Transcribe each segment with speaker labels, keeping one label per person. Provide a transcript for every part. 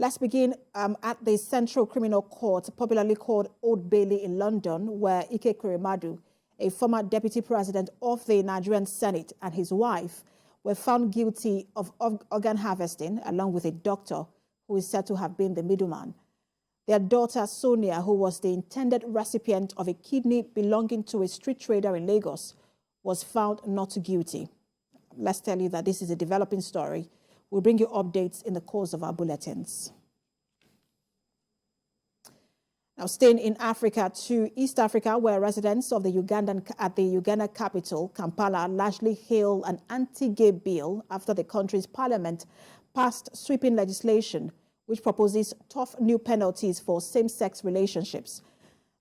Speaker 1: Let's begin at the Central Criminal Court, popularly called Old Bailey in London, where Ike Kuremadu, a former deputy president of the Nigerian Senate, and his wife were found guilty of organ harvesting, along with a doctor who is said to have been the middleman. Their daughter, Sonia, who was the intended recipient of a kidney belonging to a street trader in Lagos, was found not guilty. Let's tell you that this is a developing story. We'll bring you updates in the course of our bulletins. Now, staying in Africa to East Africa, where residents of the Uganda capital, Kampala, largely hail an anti-gay bill after the country's parliament passed sweeping legislation which proposes tough new penalties for same-sex relationships.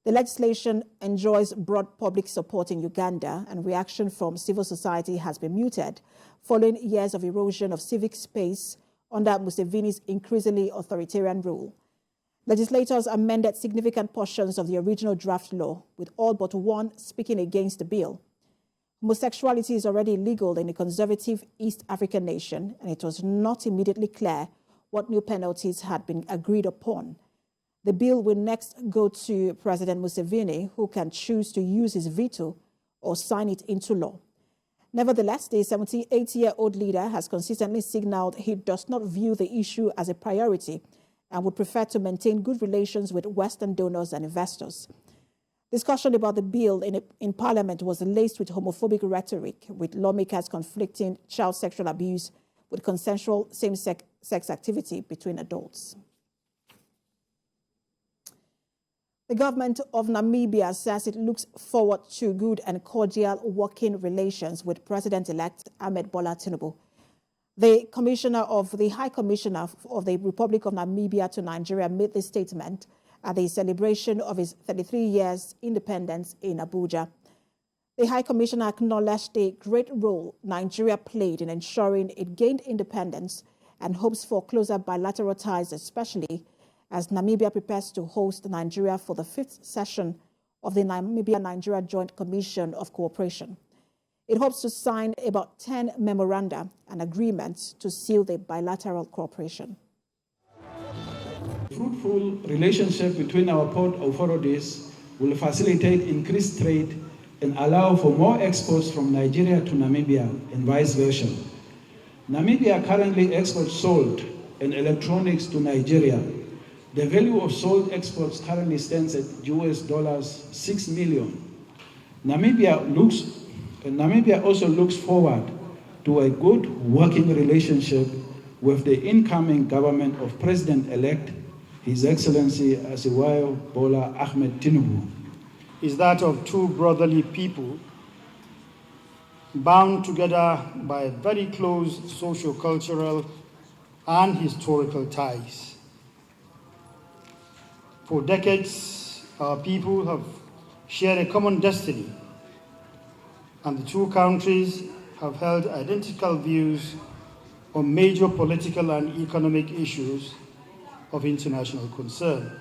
Speaker 1: The legislation enjoys broad public support in Uganda, and reaction from civil society has been muted following years of erosion of civic space under Museveni's increasingly authoritarian rule. Legislators amended significant portions of the original draft law, with all but one speaking against the bill. Homosexuality is already illegal in a conservative East African nation, and it was not immediately clear what new penalties had been agreed upon. The bill will next go to President Museveni, who can choose to use his veto or sign it into law. Nevertheless, the 78-year-old leader has consistently signaled he does not view the issue as a priority and would prefer to maintain good relations with Western donors and investors. Discussion about the bill in Parliament was laced with homophobic rhetoric, with lawmakers conflicting child sexual abuse with consensual same-sex activity between adults. The government of Namibia says it looks forward to good and cordial working relations with President-elect Ahmed Bola Tinubu. The High Commissioner of the Republic of Namibia to Nigeria made this statement at the celebration of his 33 years independence in Abuja. The High Commissioner acknowledged the great role Nigeria played in ensuring it gained independence and hopes for closer bilateral ties, especially as Namibia prepares to host Nigeria for the 5th session of the Namibia Nigeria Joint Commission of Cooperation. It hopes to sign about 10 memoranda and agreements to seal the bilateral cooperation.
Speaker 2: Fruitful relationship between our port authorities will facilitate increased trade and allow for more exports from Nigeria to Namibia and vice versa. Namibia currently exports salt and electronics to Nigeria. The value of salt exports currently stands at $6 million. Namibia also looks forward to a good working relationship with the incoming government of President-elect His Excellency Asiwaju Bola Ahmed Tinubu.
Speaker 3: Is that of two brotherly people bound together by very close socio-cultural and historical ties. For decades, our people have shared a common destiny, and the two countries have held identical views on major political and economic issues of international concern.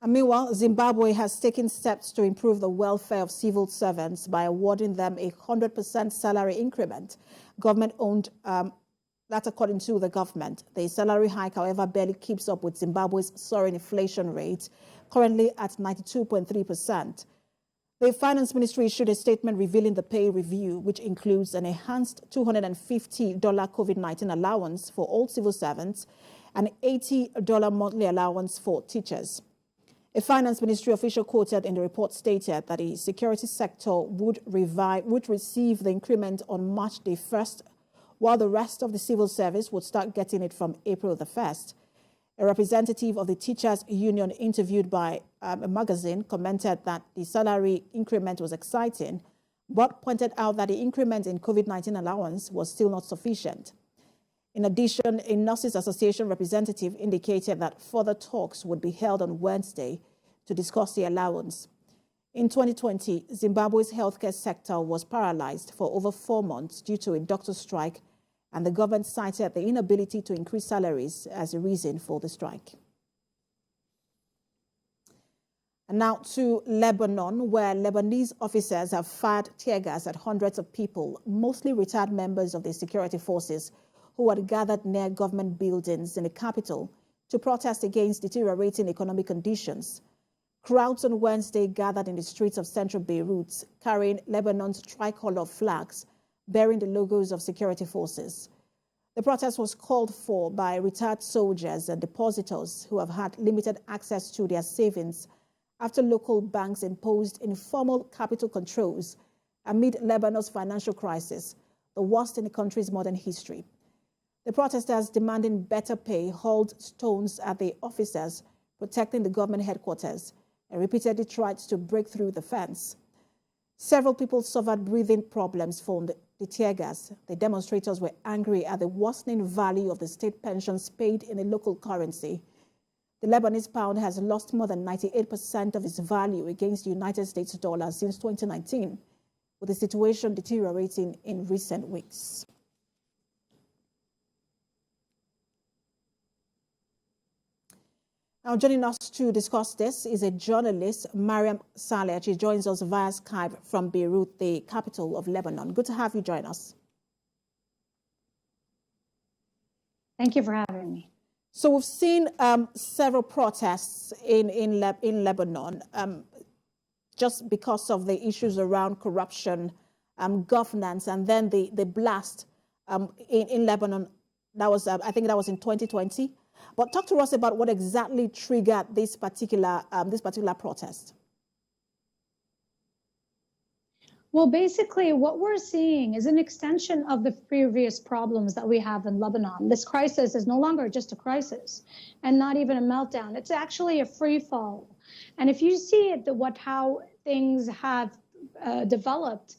Speaker 1: And meanwhile, Zimbabwe has taken steps to improve the welfare of civil servants by awarding them a 100% salary increment. Government-owned, that's according to the government. The salary hike, however, barely keeps up with Zimbabwe's soaring inflation rate, currently at 92.3%. The Finance Ministry issued a statement revealing the pay review, which includes an enhanced $250 COVID-19 allowance for all civil servants and $80 monthly allowance for teachers. A Finance Ministry official quoted in the report stated that the security sector would receive the increment on March the 1st, while the rest of the civil service would start getting it from April the 1st. A representative of the teachers' union interviewed by a magazine commented that the salary increment was exciting, but pointed out that the increment in COVID-19 allowance was still not sufficient. In addition, a Nurses Association representative indicated that further talks would be held on Wednesday to discuss the allowance. In 2020, Zimbabwe's healthcare sector was paralyzed for over 4 months due to a doctor's strike, and the government cited the inability to increase salaries as a reason for the strike. And now to Lebanon, where Lebanese officers have fired tear gas at hundreds of people, mostly retired members of the security forces, who had gathered near government buildings in the capital to protest against deteriorating economic conditions. Crowds on Wednesday gathered in the streets of central Beirut, carrying Lebanon's tricolor flags, bearing the logos of security forces. The protest was called for by retired soldiers and depositors who have had limited access to their savings after local banks imposed informal capital controls amid Lebanon's financial crisis, the worst in the country's modern history. The protesters demanding better pay hauled stones at the officers protecting the government headquarters and repeatedly tried to break through the fence. Several people suffered breathing problems from the tear gas. The demonstrators were angry at the worsening value of the state pensions paid in a local currency. The Lebanese pound has lost more than 98% of its value against the United States dollar since 2019, with the situation deteriorating in recent weeks. Now, joining us to discuss this is a journalist, Mariam Saleh. She joins us via Skype from Beirut, the capital of Lebanon. Good to have you join us.
Speaker 4: Thank you for having me.
Speaker 1: So we've seen several protests in Lebanon just because of the issues around corruption, governance, and then the blast in Lebanon. That was, I think that was in 2020. But talk to us about what exactly triggered this particular protest.
Speaker 4: Well, basically, what we're seeing is an extension of the previous problems that we have in Lebanon. This crisis is no longer just a crisis and not even a meltdown. It's actually a free fall. And if you see it, how things have developed,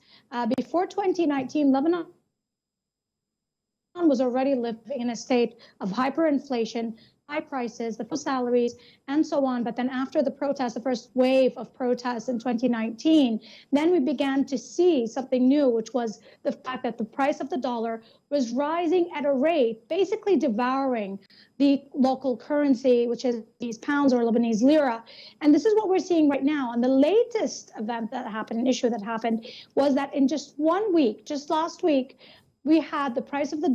Speaker 4: before 2019, Lebanon was already living in a state of hyperinflation, high prices, the salaries, and so on. But then after the protest, the first wave of protests in 2019, then we began to see something new, which was the fact that the price of the dollar was rising at a rate, basically devouring the local currency, which is these pounds or Lebanese lira. And this is what we're seeing right now. And the latest event that happened, an issue that happened, was that in just 1 week, just last week, we had the price of the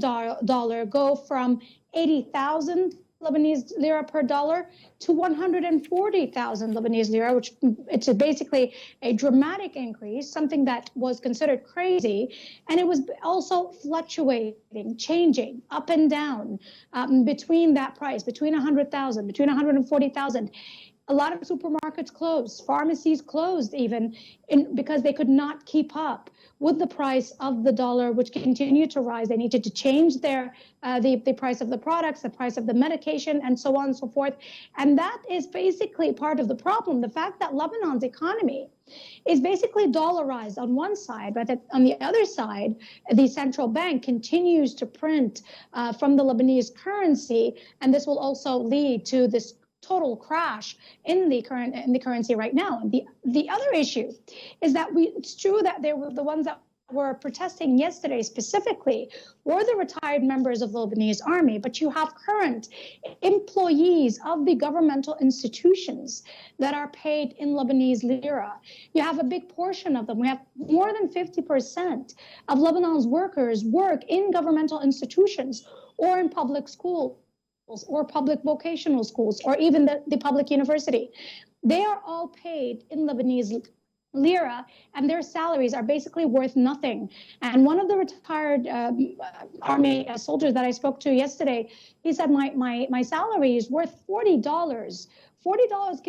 Speaker 4: dollar go from 80,000 Lebanese lira per dollar to 140,000 Lebanese lira, which it's basically a dramatic increase, something that was considered crazy. And it was also fluctuating, changing up and down between that price, between 100,000, between 140,000. A lot of supermarkets closed, pharmacies closed even because they could not keep up with the price of the dollar, which continued to rise. They needed to change their the price of the products, the price of the medication, and so on and so forth. And that is basically part of the problem. The fact that Lebanon's economy is basically dollarized on one side, but on the other side, the central bank continues to print from the Lebanese currency, and this will also lead to this total crash in the currency right now. And the other issue is that it's true that they were the ones that were protesting yesterday specifically were the retired members of the Lebanese army, but you have current employees of the governmental institutions that are paid in Lebanese lira. You have a big portion of them. We have more than 50% of Lebanon's workers work in governmental institutions or in public schools, or public vocational schools, or even the public university. They are all paid in Lebanese lira, and their salaries are basically worth nothing. And one of the retired army soldiers that I spoke to yesterday, he said, my salary is worth $40. $40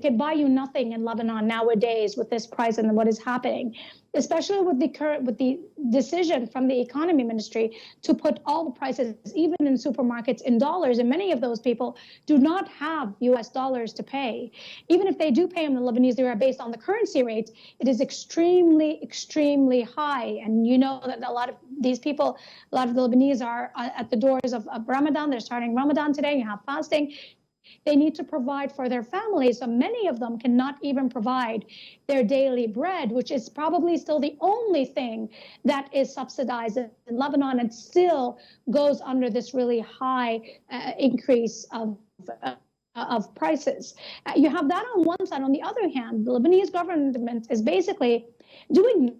Speaker 4: could buy you nothing in Lebanon nowadays with this price and what is happening, especially with the decision from the economy ministry to put all the prices, even in supermarkets, in dollars. And many of those people do not have US dollars to pay. Even if they do pay them the Lebanese lira based on the currency rates, it is extremely, extremely high. And you know that a lot of these people, a lot of the Lebanese are at the doors of Ramadan. They're starting Ramadan today. You have fasting. They need to provide for their families. So many of them cannot even provide their daily bread, which is probably still the only thing that is subsidized in Lebanon and still goes under this really high increase of prices. You have that on one side. On the other hand, the Lebanese government is basically doing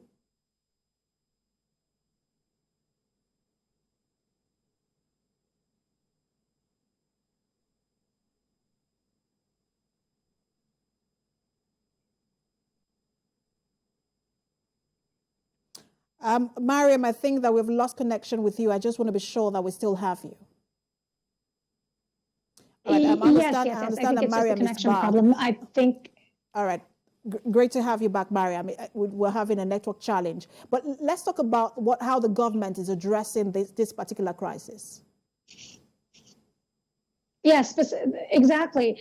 Speaker 1: Mariam, I think that we've lost connection with you. I just want to be sure that we still have you.
Speaker 4: All right, yes. I think it's just a connection problem. I think.
Speaker 1: All right. Great to have you back, Mariam. We're having a network challenge. But let's talk about how the government is addressing this particular crisis.
Speaker 4: Yes, exactly.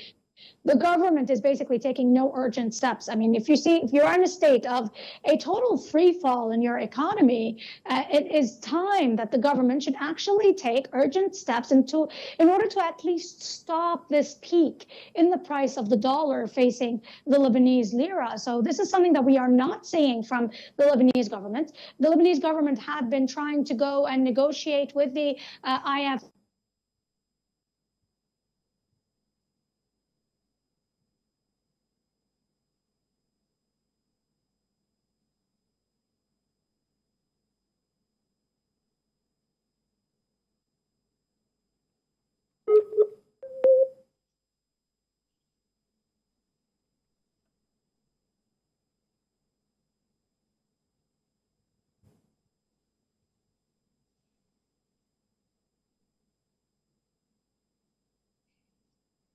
Speaker 4: The government is basically taking no urgent steps. I mean, if you're in a state of a total free fall in your economy, it is time that the government should actually take urgent steps in order to at least stop this peak in the price of the dollar facing the Lebanese lira. So this is something that we are not seeing from the Lebanese government. The Lebanese government had been trying to go and negotiate with the IMF.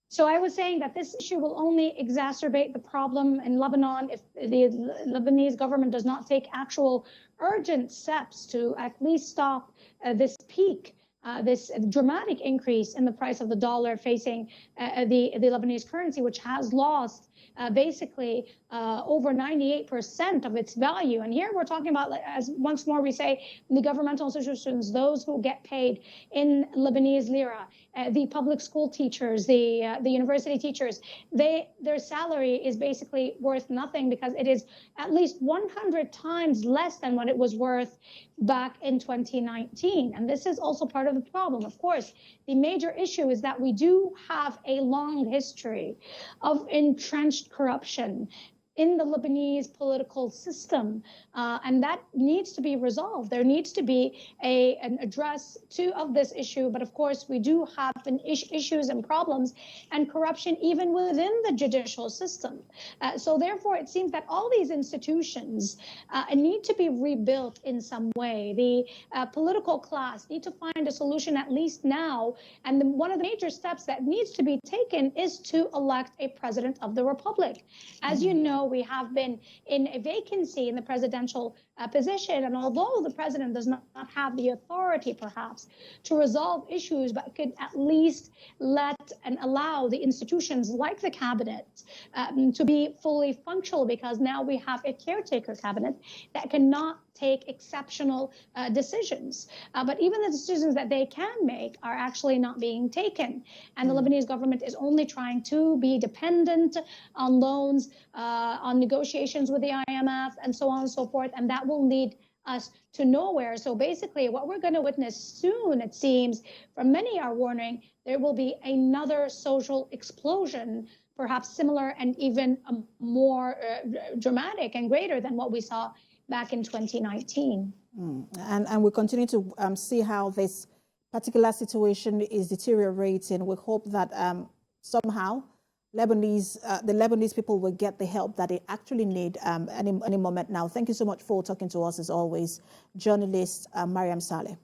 Speaker 4: So I was saying that this issue will only exacerbate the problem in Lebanon if the Lebanese government does not take actual urgent steps to at least stop this peak, this dramatic increase in the price of the dollar facing the Lebanese currency, which has lost basically over 98% of its value. And here we're talking about, as once more we say, the governmental institutions, those who get paid in Lebanese lira, the public school teachers, the university teachers, their salary is basically worth nothing because it is at least 100 times less than what it was worth back in 2019. And this is also part of the problem. Of course, the major issue is that we do have a long history of entrenched corruption in the Lebanese political system, and that needs to be resolved. There needs to be an address of this issue, but of course we do have issues and problems and corruption even within the judicial system. So therefore it seems that all these institutions need to be rebuilt in some way. The political class need to find a solution at least now, and one of the major steps that needs to be taken is to elect a president of the republic. As you know, we have been in a vacancy in the presidential position, and although the president does not have the authority perhaps to resolve issues, but could at least let and allow the institutions like the cabinet to be fully functional, because now we have a caretaker cabinet that cannot take exceptional decisions. But even the decisions that they can make are actually not being taken. And the Lebanese government is only trying to be dependent on loans, on negotiations with the IMF, and so on and so forth. And that will lead us to nowhere. So basically, what we're going to witness soon, it seems, from many are warning, there will be another social explosion, perhaps similar and even more dramatic and greater than what we saw back in 2019.
Speaker 1: And we continue to see how this particular situation is deteriorating. We hope that somehow the Lebanese people will get the help that they actually need any moment now. Thank you so much for talking to us, as always, journalist Mariam Saleh.